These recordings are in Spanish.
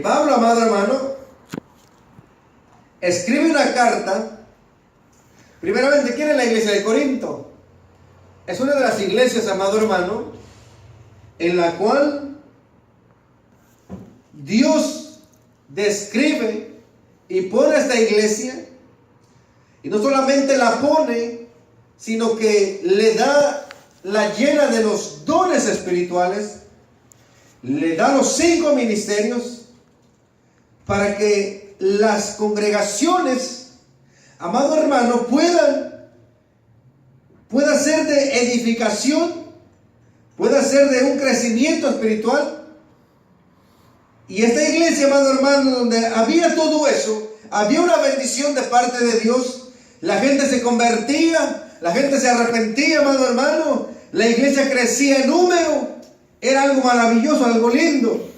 Pablo, amado hermano, escribe una carta. Primeramente, ¿quién es la iglesia de Corinto? Es una de las iglesias, amado hermano, en la cual Dios describe y pone a esta iglesia, y no solamente la pone, sino que le da, la llena de los dones espirituales, le da los 5 ministerios para que las congregaciones, amado hermano, pueda ser de edificación, pueda ser de un crecimiento espiritual. Y esta iglesia, amado hermano, donde había todo eso, había una bendición de parte de Dios. La gente se convertía, la gente se arrepentía, amado hermano. La iglesia crecía en número. Era algo maravilloso, algo lindo.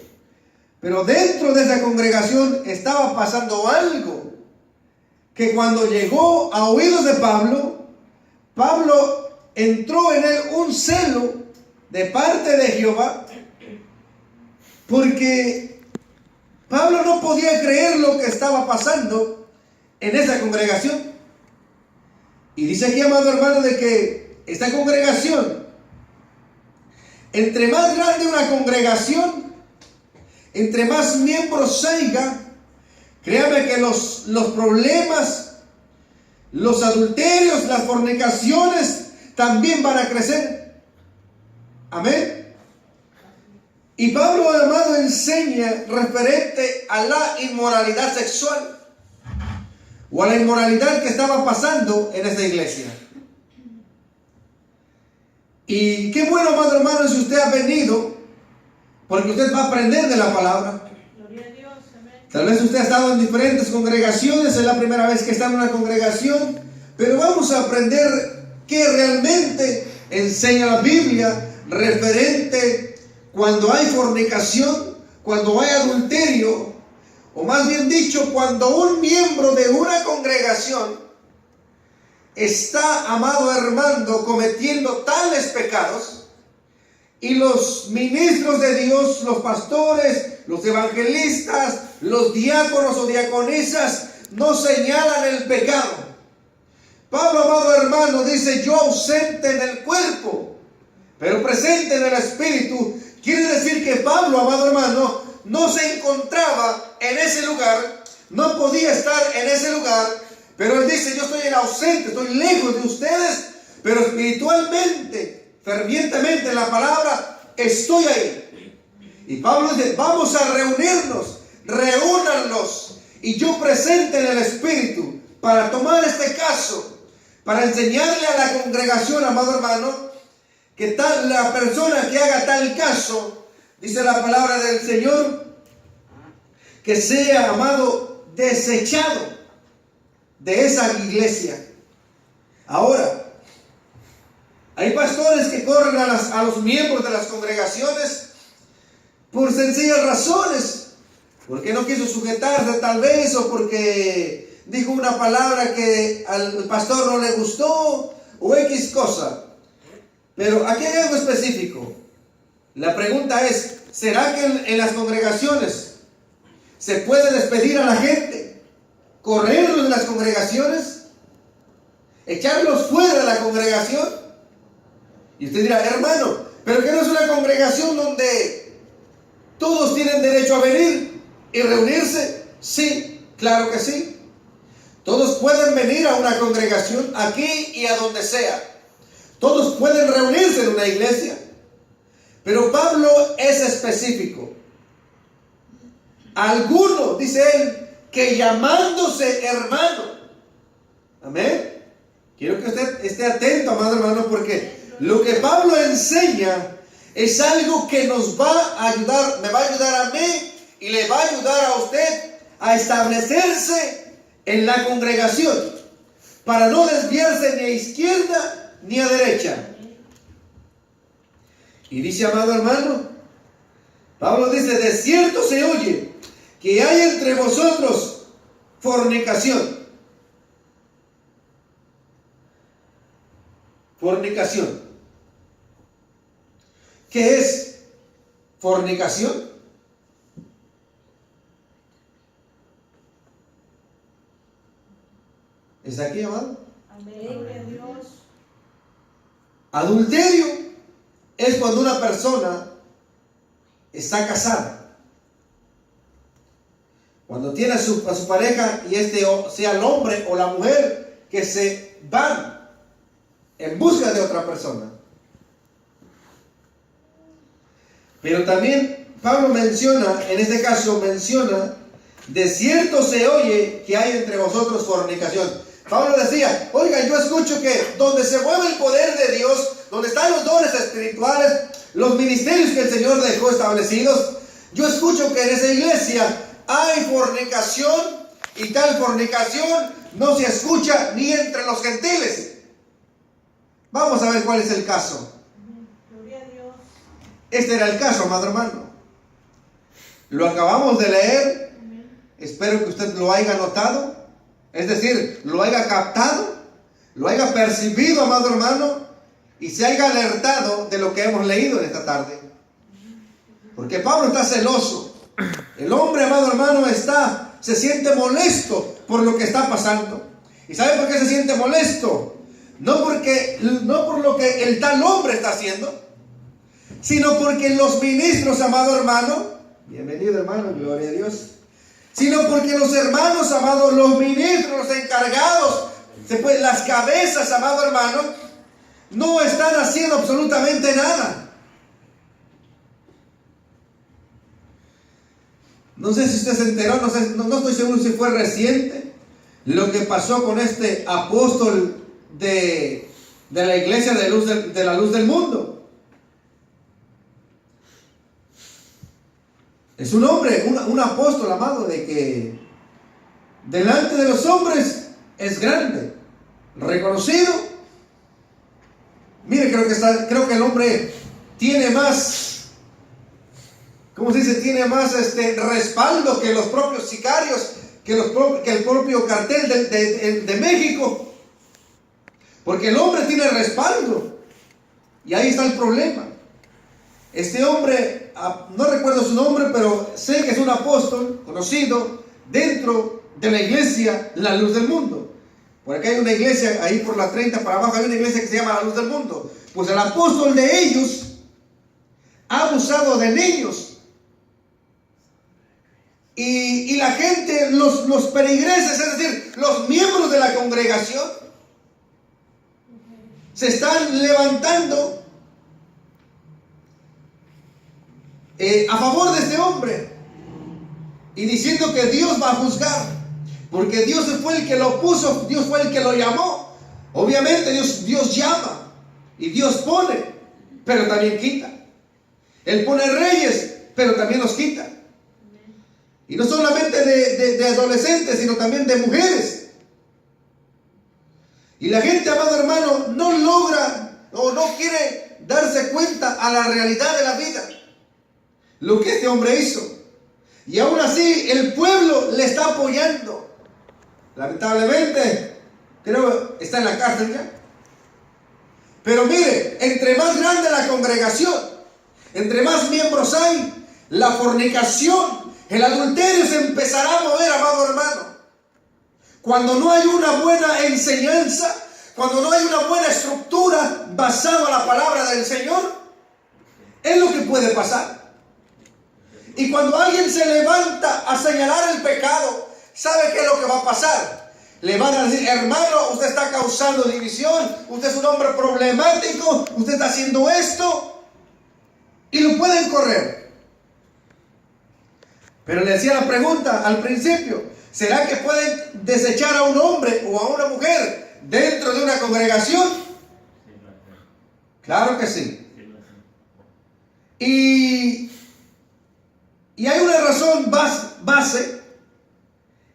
Pero dentro de esa congregación estaba pasando algo que cuando llegó a oídos de Pablo, Pablo entró en él un celo de parte de Jehová, porque Pablo no podía creer lo que estaba pasando en esa congregación. Y dice aquí, amado hermano, de que esta congregación, entre más grande una congregación, entre más miembros haya, créame que los problemas, los adulterios, las fornicaciones también van a crecer. Amén. Y Pablo, amado, enseña referente a la inmoralidad sexual o a la inmoralidad que estaba pasando en esta iglesia. Y qué bueno, amado hermano, si usted ha venido, porque usted va a aprender de la palabra. Gloria a Dios, amén. Tal vez usted ha estado en diferentes congregaciones, es la primera vez que está en una congregación, pero vamos a aprender qué realmente enseña la Biblia referente cuando hay fornicación, cuando hay adulterio, o más bien dicho, cuando un miembro de una congregación está, amado hermano, cometiendo tales pecados, y los ministros de Dios, los pastores, los evangelistas, los diáconos o diaconisas no señalan el pecado. Pablo, amado hermano, dice: yo ausente en el cuerpo, pero presente en el espíritu. Quiere decir que Pablo, amado hermano, no se encontraba en ese lugar, no podía estar en ese lugar, pero él dice: yo estoy en ausente, estoy lejos de ustedes, pero espiritualmente, fervientemente en la palabra, estoy ahí. Y Pablo dice: vamos a reunirnos, reúnanlos, y yo presente en el espíritu, para tomar este caso, para enseñarle a la congregación, amado hermano, que la persona que haga tal caso, dice la palabra del Señor, que sea, amado, desechado de esa iglesia. Ahora, hay pastores que corren a los miembros de las congregaciones por sencillas razones, porque no quiso sujetarse tal vez, o porque dijo una palabra que al pastor no le gustó, o X cosa. Pero aquí hay algo específico. La pregunta es: ¿será que en las congregaciones se puede despedir a la gente, correrlos de las congregaciones, echarlos fuera de la congregación? Y usted dirá: hermano, ¿pero que no es una congregación donde todos tienen derecho a venir y reunirse? Sí, claro que sí. Todos pueden venir a una congregación, aquí y a donde sea. Todos pueden reunirse en una iglesia. Pero Pablo es específico. Algunos, dice él, que llamándose hermano. Amén. Quiero que usted esté atento, amado hermano, porque lo que Pablo enseña es algo que nos va a ayudar, me va a ayudar a mí y le va a ayudar a usted a establecerse en la congregación, para no desviarse ni a izquierda ni a derecha. Y dice, amado hermano, Pablo dice: de cierto se oye que hay entre vosotros fornicación. Fornicación. ¿Qué es fornicación? ¿Está aquí, amado? Amén. Dios. Adulterio es cuando una persona está casada. Cuando tiene a su pareja y sea el hombre o la mujer que se van en busca de otra persona. Pero también Pablo menciona, en este caso menciona, de cierto se oye que hay entre vosotros fornicación. Pablo decía, oigan, yo escucho que donde se mueve el poder de Dios, donde están los dones espirituales, los ministerios que el Señor dejó establecidos, yo escucho que en esa iglesia hay fornicación, y tal fornicación no se escucha ni entre los gentiles. Vamos a ver cuál es el caso. Gloria a Dios. Este era el caso, amado hermano. Lo acabamos de leer. Espero que usted lo haya notado. Es decir, lo haya captado, lo haya percibido, amado hermano, y se haya alertado de lo que hemos leído en esta tarde. Porque Pablo está celoso. El hombre, amado hermano, se siente molesto por lo que está pasando. ¿Y sabe por qué se siente molesto? No por lo que el tal hombre está haciendo, sino porque los ministros, amado hermano, bienvenido hermano, gloria a Dios, sino porque los hermanos, amados, los ministros, los encargados, las cabezas, amado hermano, no están haciendo absolutamente nada. No sé si usted se enteró, no estoy seguro si fue reciente lo que pasó con este apóstol de la iglesia de la luz del mundo. Es un hombre, un apóstol, amado, de que delante de los hombres es grande, reconocido. Mire, creo que el hombre tiene más, ¿cómo se dice? Tiene más respaldo que los propios sicarios, que el propio cartel de México. Porque el hombre tiene respaldo. Y ahí está el problema. Este hombre, no recuerdo su nombre, pero sé que es un apóstol conocido dentro de la iglesia La Luz del Mundo. Por acá hay una iglesia, ahí por la 30 para abajo hay una iglesia que se llama La Luz del Mundo. Pues el apóstol de ellos ha abusado de niños. Y la gente, los peligreses, es decir, los miembros de la congregación, se están levantando a favor de este hombre y diciendo que Dios va a juzgar, porque Dios fue el que lo puso, Dios fue el que lo llamó. Obviamente Dios llama y Dios pone, pero también quita. Él pone reyes, pero también los quita. Y no solamente de adolescentes, sino también de mujeres. Y la gente, amado hermano, no logra o no quiere darse cuenta a la realidad de la vida, lo que este hombre hizo. Y aún así el pueblo le está apoyando. Lamentablemente, creo está en la cárcel ya. Pero mire, entre más grande la congregación, entre más miembros hay, la fornicación, el adulterio se empezará a mover, amado hermano. Cuando no hay una buena enseñanza, cuando no hay una buena estructura basada en la palabra del Señor, es lo que puede pasar. Y cuando alguien se levanta a señalar el pecado, ¿sabe qué es lo que va a pasar? Le van a decir, hermano, usted está causando división, usted es un hombre problemático, usted está haciendo esto, y lo pueden correr. Pero le decía la pregunta al principio, ¿será que pueden desechar a un hombre o a una mujer dentro de una congregación? Claro que sí. Y hay una razón base.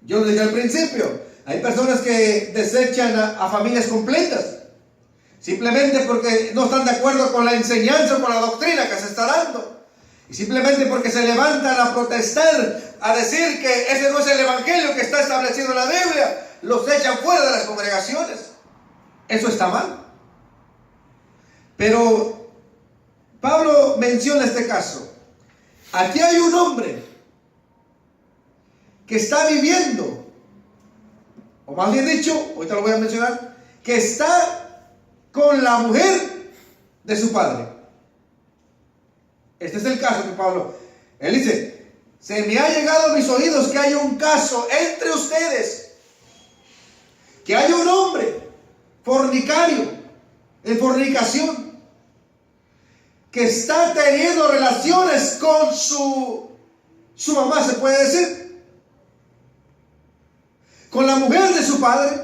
Yo lo dije al principio, hay personas que desechan a familias completas simplemente porque no están de acuerdo con la enseñanza o con la doctrina que se está dando. Y simplemente porque se levantan a protestar, a decir que ese no es el evangelio que está establecido en la Biblia, los echan fuera de las congregaciones. Eso está mal. Pero Pablo menciona este caso. Aquí hay un hombre que está viviendo o más bien dicho, ahorita lo voy a mencionar, que está con la mujer de su padre. Este es el caso que Pablo, él dice, se me ha llegado a mis oídos que hay un caso entre ustedes, que hay un hombre fornicario, en fornicación, que está teniendo relaciones con su mamá, se puede decir, con la mujer de su padre.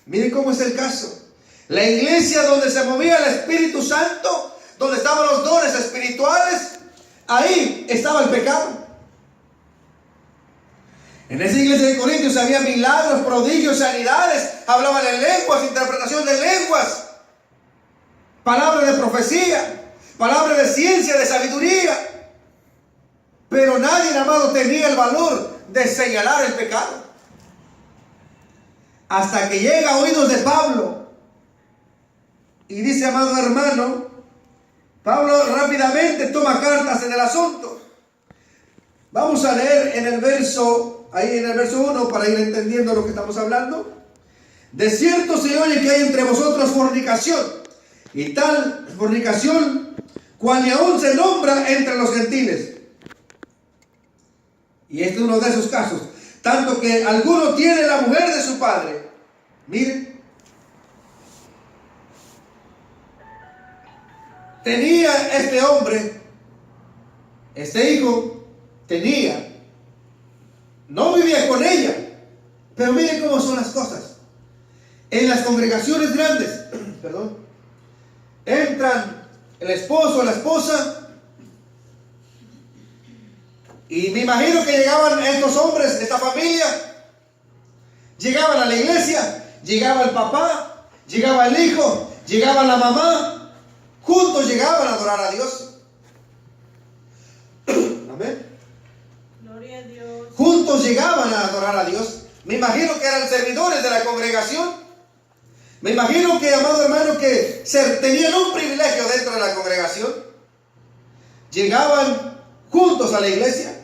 Miren cómo es el caso. La iglesia donde se movía el Espíritu Santo, donde estaban los dones espirituales, ahí estaba el pecado. En esa iglesia de Corintios había milagros, prodigios, sanidades, hablaban en lenguas, interpretación de lenguas, palabras de profecía, palabras de ciencia, de sabiduría. Pero nadie, amado, tenía el valor de señalar el pecado. Hasta que llega a oídos de Pablo y dice, amado hermano, Pablo rápidamente toma cartas en el asunto. Vamos a leer en el verso, ahí en el verso 1, para ir entendiendo lo que estamos hablando. De cierto se oye que hay entre vosotros fornicación, y tal fornicación cual ni aún se nombra entre los gentiles. Y este es uno de esos casos, tanto que alguno tiene la mujer de su padre. Miren, tenía este hombre, este hijo, no vivía con ella, pero miren cómo son las cosas. En las congregaciones grandes, perdón, entran el esposo o la esposa, y me imagino que llegaban estos hombres, esta familia, llegaban a la iglesia, llegaba el papá, llegaba el hijo, llegaba la mamá, juntos llegaban a adorar a Dios. Amén. Gloria a Dios. Juntos llegaban a adorar a Dios. Me imagino que eran servidores de la congregación. Me imagino que, amado hermano, que tenían un privilegio dentro de la congregación. Llegaban juntos a la iglesia,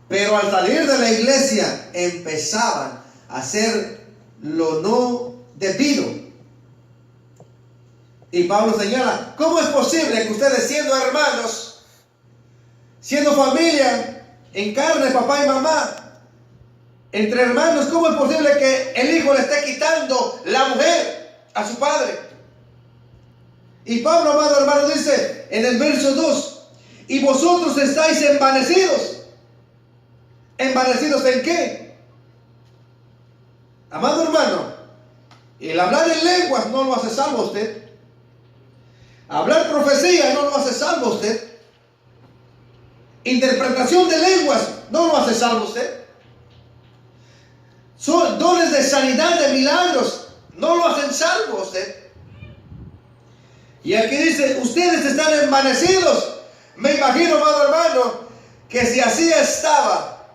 pero al salir de la iglesia empezaban a hacer lo no debido. Y Pablo señala, ¿cómo es posible que ustedes, siendo hermanos, siendo familia en carne, papá y mamá, entre hermanos, cómo es posible que el hijo le esté quitando la mujer a su padre? Y Pablo, amado hermano, dice en el verso 2, y vosotros estáis envanecidos. ¿Envanecidos en qué? Amado hermano, el hablar en lenguas no lo hace salvo a usted. Hablar profecía no lo hace salvo a usted. Interpretación de lenguas no lo hace salvo a usted. Son dones de sanidad, de milagros, no lo hacen salvo a usted. Y aquí dice, ustedes están envanecidos. Me imagino, amado hermano, que si así estaba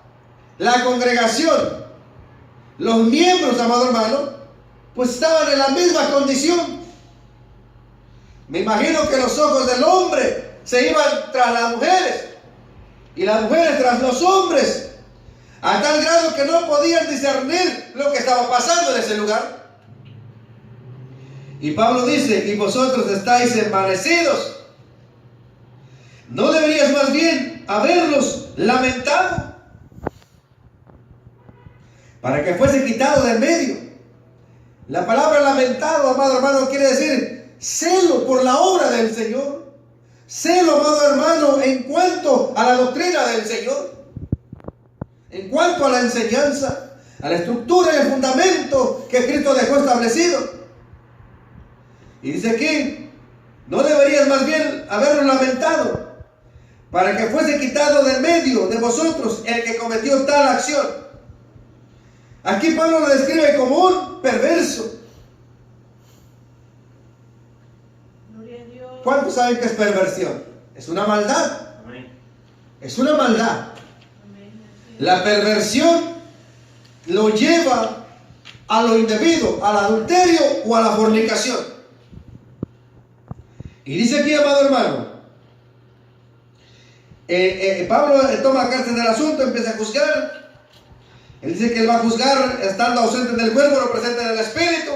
la congregación, los miembros, amado hermano, pues estaban en la misma condición. Me imagino que los ojos del hombre se iban tras las mujeres y las mujeres tras los hombres, a tal grado que no podían discernir lo que estaba pasando en ese lugar. Y Pablo dice, y vosotros estáis envanecidos. ¿No deberías más bien haberlos lamentado para que fuese quitado de en medio? La palabra lamentado, amado hermano, quiere decir celo por la obra del Señor. Celo, amado hermano, en cuanto a la doctrina del Señor, en cuanto a la enseñanza, a la estructura y el fundamento que Cristo dejó establecido. Y dice aquí, ¿no deberías más bien haberlo lamentado para que fuese quitado del medio de vosotros el que cometió tal acción? Aquí Pablo lo describe como un perverso. Gloria a Dios. ¿Cuántos saben que es perversión? Es una maldad. Es una maldad. Amén. La perversión lo lleva a lo indebido, al adulterio o a la fornicación. Y dice aquí, amado hermano, Pablo toma cartas del asunto, empieza a juzgar, Él dice que Él va a juzgar estando ausente en el cuerpo, pero presente en el espíritu.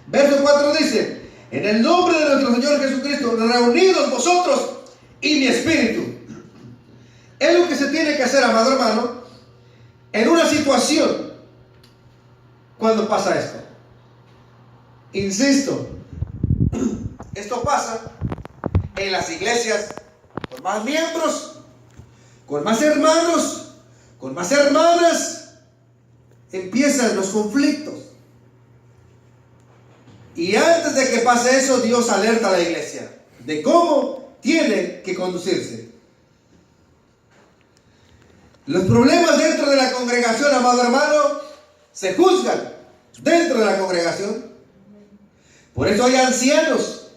Verso 4 dice: en el nombre de nuestro Señor Jesucristo, reunidos vosotros y mi espíritu. Es lo que se tiene que hacer, amado hermano, en una situación cuando pasa esto. Insisto, esto pasa en las iglesias con más miembros, con más hermanos, con más hermanas. Empiezan los conflictos. Y antes de que pase eso, Dios alerta a la iglesia de cómo tiene que conducirse. Los problemas dentro de la congregación, amado hermano, se juzgan dentro de la congregación. Por eso hay ancianos,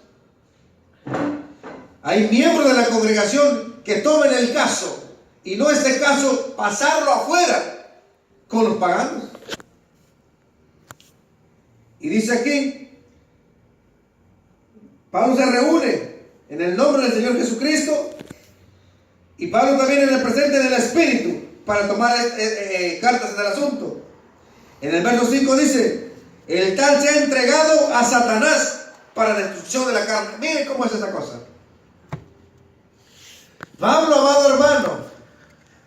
hay miembros de la congregación que tomen el caso, y no este caso pasarlo afuera con los paganos. Y dice aquí, Pablo se reúne en el nombre del Señor Jesucristo, y Pablo también en el presente del Espíritu para tomar cartas en el asunto. En el verso 5 dice: el tal se ha entregado a Satanás para la destrucción de la carne. Miren cómo es esa cosa. Pablo, amado hermano,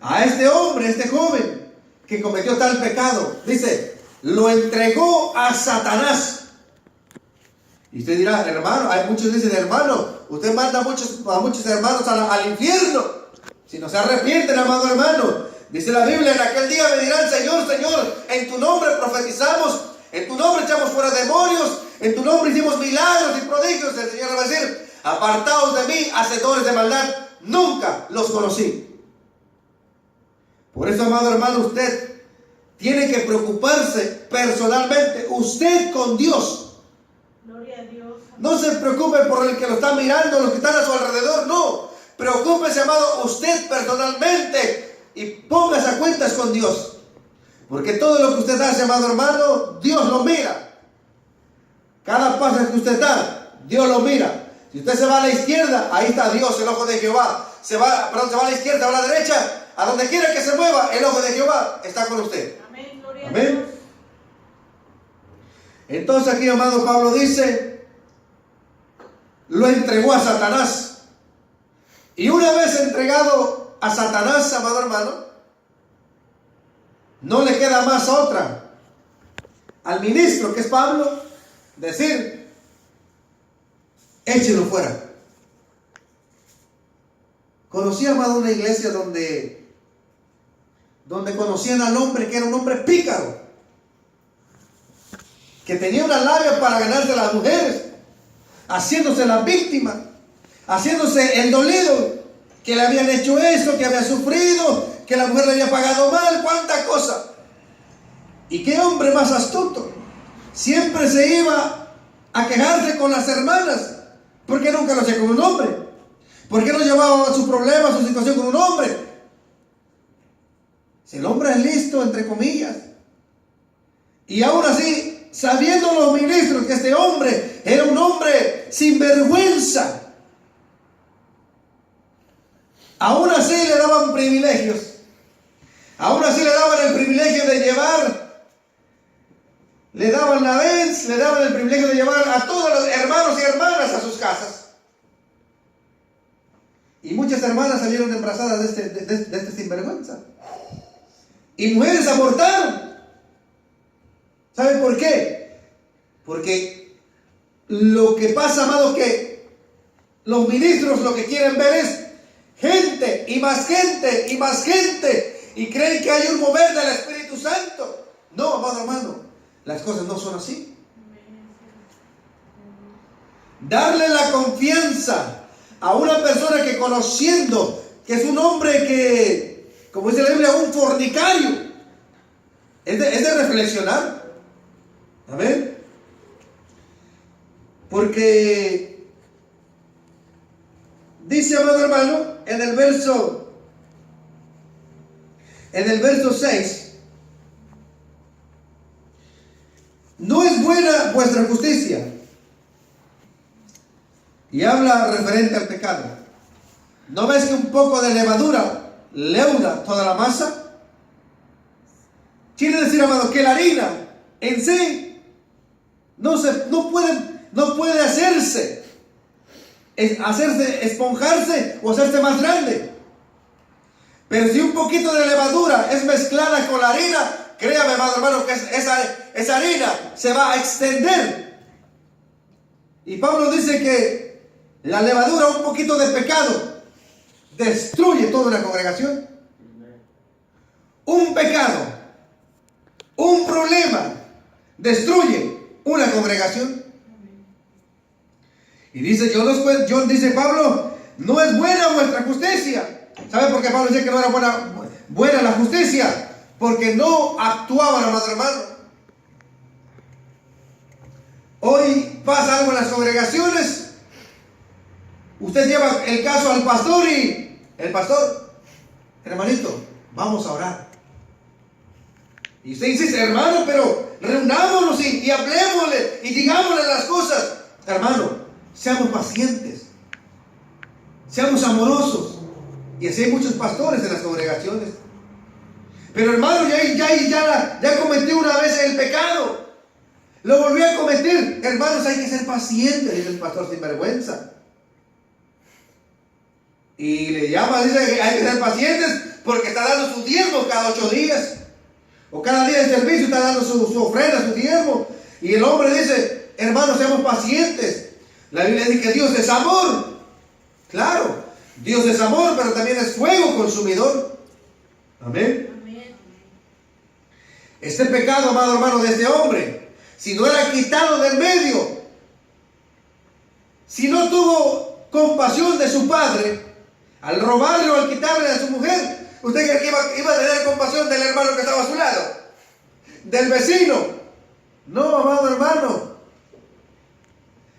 a este hombre, este joven que cometió tal pecado, dice, lo entregó a Satanás. Y usted dirá: hermano, hay muchos que dicen: hermano, usted manda a muchos hermanos al infierno si no se arrepienten, amado hermano. Dice la Biblia: en aquel día me dirán: Señor, Señor, en tu nombre profetizamos, en tu nombre echamos fuera demonios, en tu nombre hicimos milagros y prodigios. El Señor va a decir: apartaos de mí, hacedores de maldad, nunca los conocí. Por eso, amado hermano, usted tiene que preocuparse personalmente, usted con Dios. Gloria a Dios. No se preocupe por el que lo está mirando, los que están a su alrededor, no. Preocúpese, amado, usted personalmente, y póngase a cuentas con Dios. Porque todo lo que usted hace, amado hermano, Dios lo mira. Cada paso que usted da, Dios lo mira. Si usted se va a la izquierda, ahí está Dios, el ojo de Jehová. Se va a la izquierda, se va a la derecha, a donde quiera que se mueva, el ojo de Jehová está con usted. Amén, gloria Amén. a Dios. Entonces aquí, amado, Pablo dice: lo entregó a Satanás. Y una vez entregado a Satanás, amado hermano, no le queda más otra al ministro, que es Pablo, decir: échelo fuera. Conocí, amado, una iglesia donde conocían al hombre que era un hombre pícaro, que tenía una labia para ganarse a las mujeres, haciéndose la víctima, haciéndose el dolido, que le habían hecho esto, que había sufrido, que la mujer le había pagado mal, cuánta cosa. Y qué hombre más astuto. Siempre se iba a quejarse con las hermanas. ¿Por qué nunca lo hacía con un hombre? ¿Por qué no llevaba su problema, su situación con un hombre? Si el hombre es listo, entre comillas. Y aún así, sabiendo los ministros que este hombre era un hombre sin vergüenza, aún así le daban privilegios. Aún así le daban el privilegio de llevar, le daban la Benz, le daban el privilegio de llevar a todos los hermanos y hermanas a sus casas. Y muchas hermanas salieron embarazadas de este sinvergüenza. Y mujeres abortaron. ¿Saben por qué? Porque lo que pasa, amados, que los ministros lo que quieren ver es gente y más gente y más gente, y creen que hay un mover del Espíritu Santo. No, amado hermano, las cosas no son así. Darle la confianza a una persona que, conociendo que es un hombre que, como dice la Biblia, un fornicario, es de reflexionar. Amén. Porque dice, amado hermano, en el verso 6: no es buena vuestra justicia. Y habla referente al pecado. ¿No ves que un poco de levadura leuda toda la masa? Quiere decir, amado, que la harina en sí no puede hacerse esponjarse o hacerse más grande. Pero si un poquito de levadura es mezclada con la harina, créame, amado hermano, que esa harina se va a extender. Y Pablo dice que la levadura, un poquito de pecado, destruye toda una congregación. Un pecado, un problema, destruye una congregación. Y dice dice Pablo, no es buena vuestra justicia. ¿Sabe por qué Pablo dice que no era buena la justicia? Porque no actuaban, amado hermano. Hoy pasa algo en las congregaciones. Usted lleva el caso al pastor y el pastor, hermanito, vamos a orar. Y usted insiste, hermano, pero reunámonos y hablemosle y digámosle las cosas. Hermano, seamos pacientes, seamos amorosos. Y así hay muchos pastores en las congregaciones. Pero hermano, ya cometió una vez el pecado, lo volvió a cometer. Hermanos, hay que ser pacientes, dice el pastor sin vergüenza. Y le llama, dice que hay que ser pacientes porque está dando su diezmo cada 8 días. O cada día de servicio está dando su ofrenda, su diezmo. Y el hombre dice, hermanos, seamos pacientes. La Biblia dice que Dios es amor. Claro, Dios es amor, pero también es fuego consumidor. Amén. Este pecado, amado hermano, de este hombre, si no era quitado del medio, si no tuvo compasión de su padre, al robarle o al quitarle a su mujer, ¿usted cree que iba a tener compasión del hermano que estaba a su lado? ¿Del vecino? No, amado hermano.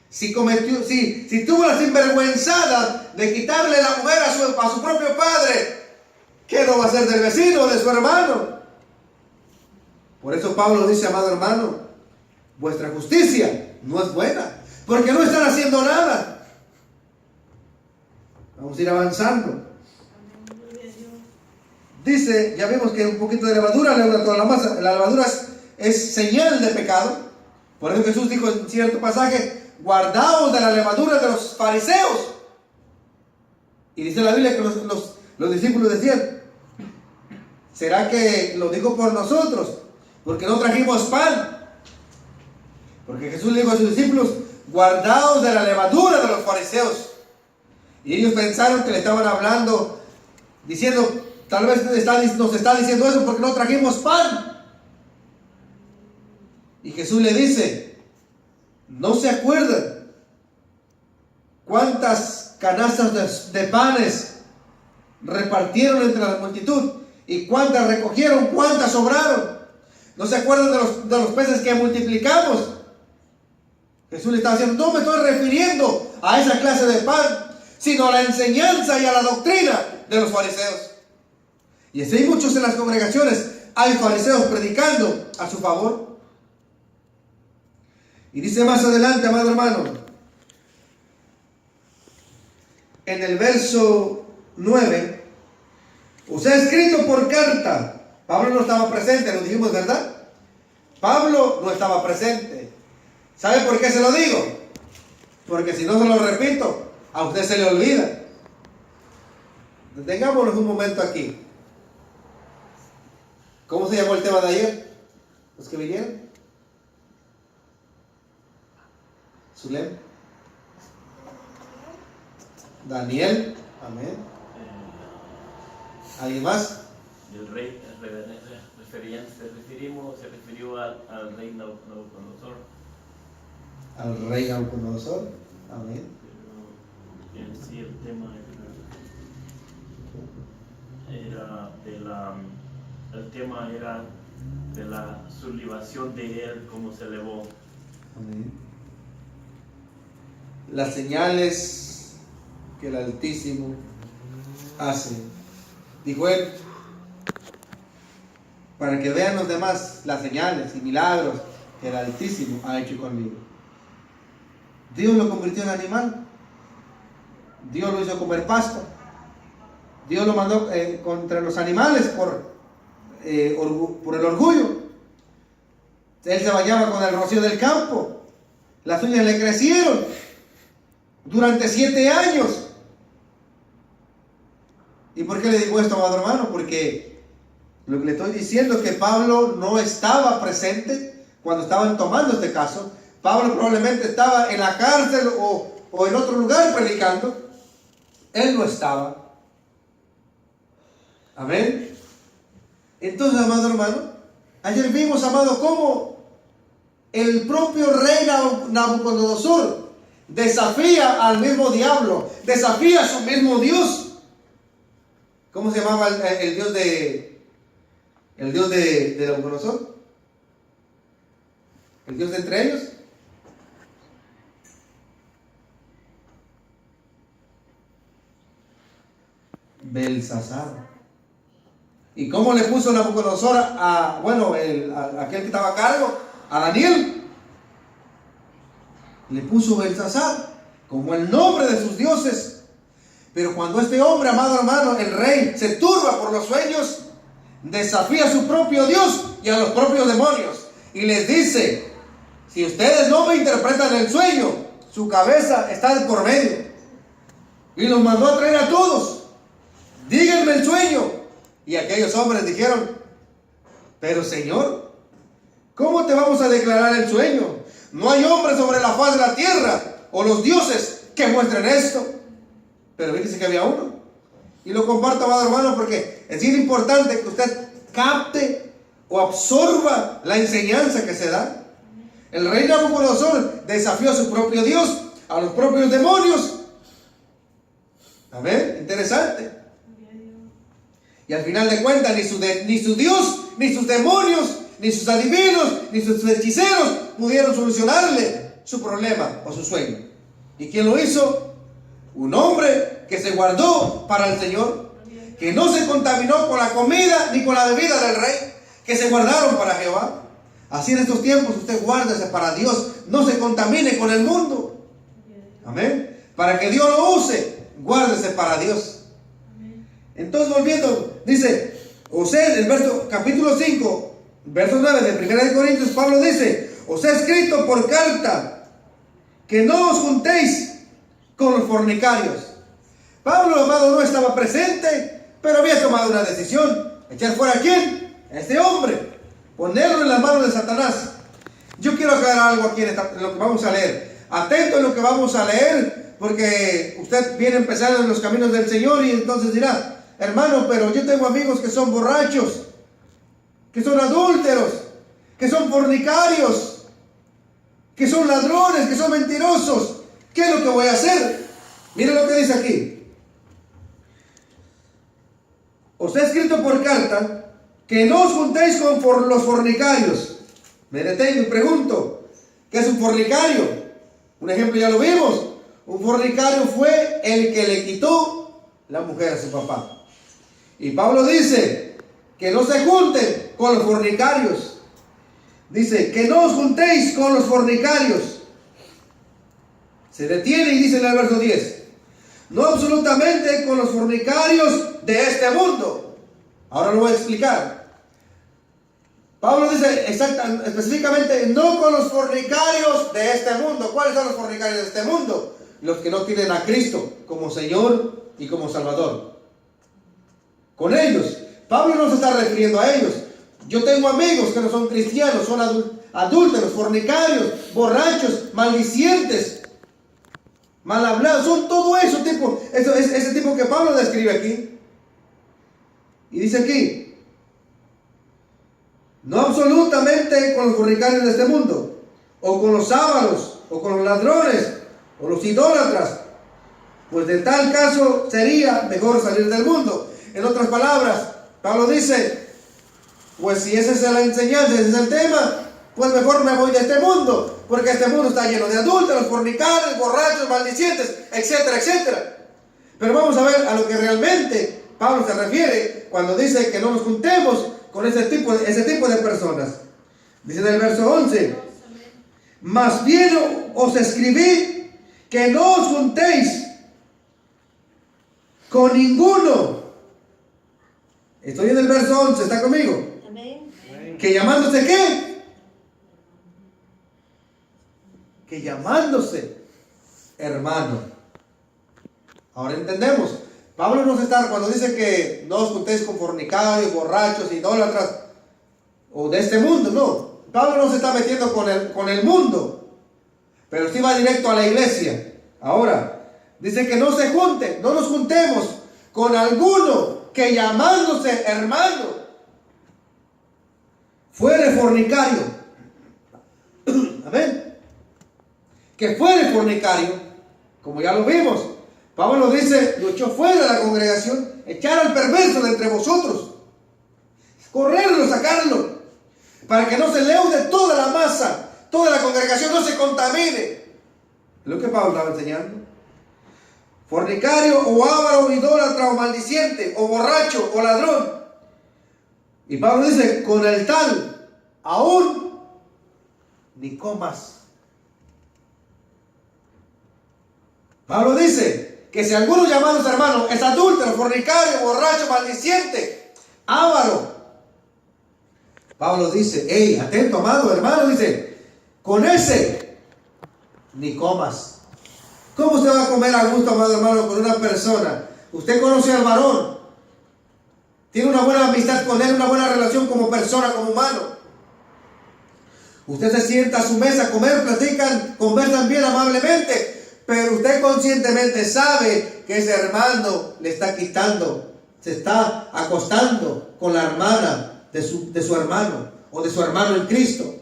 Si tuvo la sinvergüenzada de quitarle la mujer a su propio padre, ¿qué no va a hacer del vecino o de su hermano? Por eso Pablo dice, amado hermano, vuestra justicia no es buena, porque no están haciendo nada. Vamos a ir avanzando. Dice, ya vemos que un poquito de levadura leuda toda la masa. La levadura es señal de pecado. Por eso Jesús dijo en cierto pasaje, guardaos de la levadura de los fariseos. Y dice la Biblia que los discípulos decían, ¿será que lo dijo por nosotros? Porque no trajimos pan. Porque Jesús le dijo a sus discípulos, guardaos de la levadura de los fariseos. Y ellos pensaron que le estaban hablando, diciendo, tal vez nos está diciendo eso porque no trajimos pan. Y Jesús le dice, ¿no se acuerdan cuántas canastas de panes repartieron entre la multitud? ¿Y cuántas recogieron? ¿Cuántas sobraron? ¿No se acuerdan de los peces que multiplicamos? Jesús le estaba diciendo, no me estoy refiriendo a esa clase de pan, sino a la enseñanza y a la doctrina de los fariseos. Y así hay muchos en las congregaciones, hay fariseos predicando a su favor. Y dice más adelante, amado hermano, en el verso 9, os he escrito por carta. Pablo no estaba presente, lo dijimos, ¿verdad? Pablo no estaba presente. ¿Sabe por qué se lo digo? Porque si no se lo repito, a usted se le olvida. Detengámonos un momento aquí. ¿Cómo se llamó el tema de ayer? ¿Los que vinieron? Zulem. Daniel. Amén. ¿Alguien más? El rey, se refirió al rey Nabucodonosor. Al rey Nabucodonosor. Amén. Pero en sí el tema era de la sublimación de él, cómo se elevó. Amén. Las señales que el Altísimo hace, dijo él, para que vean los demás las señales y milagros que el Altísimo ha hecho conmigo. Dios lo convirtió en animal. Dios lo hizo comer pasto. Dios lo mandó contra los animales por el orgullo. Él se bañaba con el rocío del campo. Las uñas le crecieron durante 7 años. ¿Y por qué le digo esto, amado hermano? Porque lo que le estoy diciendo es que Pablo no estaba presente cuando estaban tomando este caso. Pablo probablemente estaba en la cárcel o en otro lugar predicando. Él no estaba. Amén. Entonces, amado hermano, ayer vimos, amado, cómo el propio rey Nabucodonosor desafía al mismo diablo, desafía a su mismo Dios. ¿Cómo se llamaba el Dios de Nabucodonosor? ¿El Dios de entre ellos? Belsasar. ¿Y cómo le puso Nabucodonosor a aquel que estaba a cargo? A Daniel. Le puso Belsasar como el nombre de sus dioses. Pero cuando este hombre, amado hermano, el rey, se turba por los sueños, desafía a su propio Dios y a los propios demonios. Y les dice: si ustedes no me interpretan el sueño, su cabeza está de por medio. Y los mandó a traer a todos. Díganme el sueño. Y aquellos hombres dijeron: pero Señor, ¿cómo te vamos a declarar el sueño? No hay hombre sobre la faz de la tierra o los dioses que muestren esto. Pero fíjese que había uno. Y lo comparto, amado hermano, porque es bien importante que usted capte o absorba la enseñanza que se da. El rey Nabucodonosor desafió a su propio Dios, a los propios demonios. Amén, interesante. Y al final de cuentas, ni su Dios, ni sus demonios, ni sus adivinos, ni sus hechiceros pudieron solucionarle su problema o su sueño. ¿Y quién lo hizo? Un hombre que se guardó para el Señor, que no se contaminó con la comida ni con la bebida del rey, que se guardaron para Jehová. Así en estos tiempos usted guárdese para Dios, no se contamine con el mundo. Amén. Para que Dios lo use, guárdese para Dios. Entonces, volviendo, dice, en capítulo 5, verso 9 de 1 Corintios, Pablo dice: os he escrito por carta que no os juntéis con los fornicarios. Pablo, amado, no estaba presente, pero había tomado una decisión: echar fuera a quién, a este hombre, ponerlo en las manos de Satanás. Yo quiero aclarar algo aquí en lo que vamos a leer. Atento en lo que vamos a leer, porque usted viene a empezar en los caminos del Señor y entonces dirá: hermano, pero yo tengo amigos que son borrachos, que son adúlteros, que son fornicarios, que son ladrones, que son mentirosos. ¿Qué es lo que voy a hacer? Mira lo que dice aquí: os he escrito por carta que no os juntéis con los fornicarios. Me detengo y pregunto: ¿qué es un fornicario? Un ejemplo ya lo vimos. Un fornicario fue el que le quitó la mujer a su papá. Y Pablo dice que no se junten con los fornicarios. Dice que no os juntéis con los fornicarios. Se detiene y dice en el verso 10: no absolutamente con los fornicarios de este mundo. Ahora lo voy a explicar. Pablo dice específicamente: no con los fornicarios de este mundo. ¿Cuáles son los fornicarios de este mundo? Los que no tienen a Cristo como Señor y como Salvador. Con ellos, Pablo no se está refiriendo a ellos. Yo tengo amigos que no son cristianos, son adúlteros, fornicarios, borrachos, maldicientes, mal hablados, son todo eso tipo, ese tipo que Pablo describe aquí. Y dice aquí: no absolutamente con los fornicarios de este mundo, o con los ávaros, o con los ladrones, o los idólatras, pues de tal caso sería mejor salir del mundo. En otras palabras, Pablo dice: pues si esa es la enseñanza, ese es el tema, pues mejor me voy de este mundo, porque este mundo está lleno de adúlteros, fornicarios, borrachos, maldicientes, etcétera, etcétera. Pero vamos a ver a lo que realmente Pablo se refiere cuando dice que no nos juntemos con ese tipo de personas. Dice en el verso 11: más bien os escribí que no os juntéis con ninguno. Estoy en el verso 11, ¿está conmigo? Amén. ¿Que llamándose qué? Que llamándose hermano. Ahora entendemos. Pablo no se está, cuando dice que no os juntéis con fornicarios, borrachos, idólatras, o de este mundo, no. Pablo no se está metiendo con el mundo, pero sí va directo a la iglesia. Ahora, dice que no se junten, no nos juntemos con alguno que llamándose hermano fuere fornicario. Amén. Que fuere fornicario, como ya lo vimos. Pablo dice, lo echó fuera de la congregación, echar al perverso de entre vosotros, correrlo, sacarlo, para que no se leude toda la masa, toda la congregación no se contamine. Es lo que Pablo estaba enseñando. Fornicario o avaro, idólatra o maldiciente, o borracho o ladrón. Y Pablo dice, con el tal, aún ni comas. Pablo dice que si alguno llamados hermanos es adúltero, fornicario, borracho, maldiciente, avaro. Pablo dice, hey, atento, amado hermano, dice, con ese ni comas. ¿Cómo usted va a comer a gusto, amado hermano, con una persona? Usted conoce al varón, tiene una buena amistad con él, una buena relación como persona, como humano. Usted se sienta a su mesa a comer, platican, conversan bien amablemente, pero usted conscientemente sabe que ese hermano le está quitando, se está acostando con la hermana de su hermano o de su hermano en Cristo.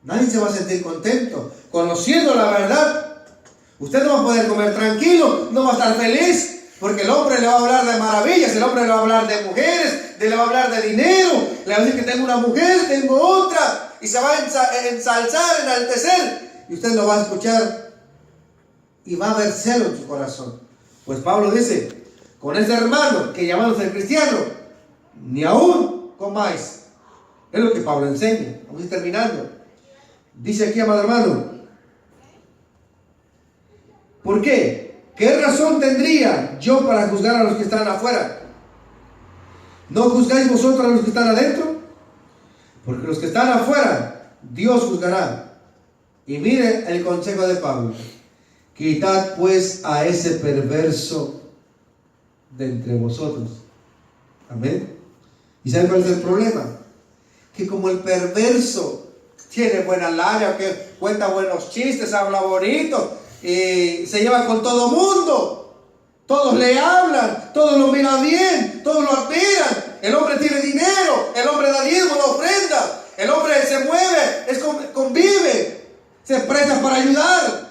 Nadie se va a sentir contento. Conociendo la verdad, usted no va a poder comer tranquilo, no va a estar feliz, porque el hombre le va a hablar de maravillas, el hombre le va a hablar de mujeres, le va a hablar de dinero, le va a decir que tengo una mujer, tengo otra, y se va a ensalzar, enaltecer, y usted lo va a escuchar y va a haber celo en su corazón. Pues Pablo dice, con ese hermano que llamamos el cristiano, ni aún comáis. Es lo que Pablo enseña. Vamos a ir terminando. Dice aquí, amado hermano, ¿por qué? ¿Qué razón tendría yo para juzgar a los que están afuera? ¿No juzgáis vosotros a los que están adentro? Porque los que están afuera, Dios juzgará. Y mire el consejo de Pablo. Quitad pues a ese perverso de entre vosotros. Amén. ¿Y saben cuál es el problema? Que como el perverso tiene buena labia, que cuenta buenos chistes, habla bonito, y se lleva con todo mundo, todos le hablan, todos lo miran bien, todos lo admiran. El hombre tiene dinero, el hombre da diezmo, da ofrenda, el hombre se mueve, convive, se presta para ayudar.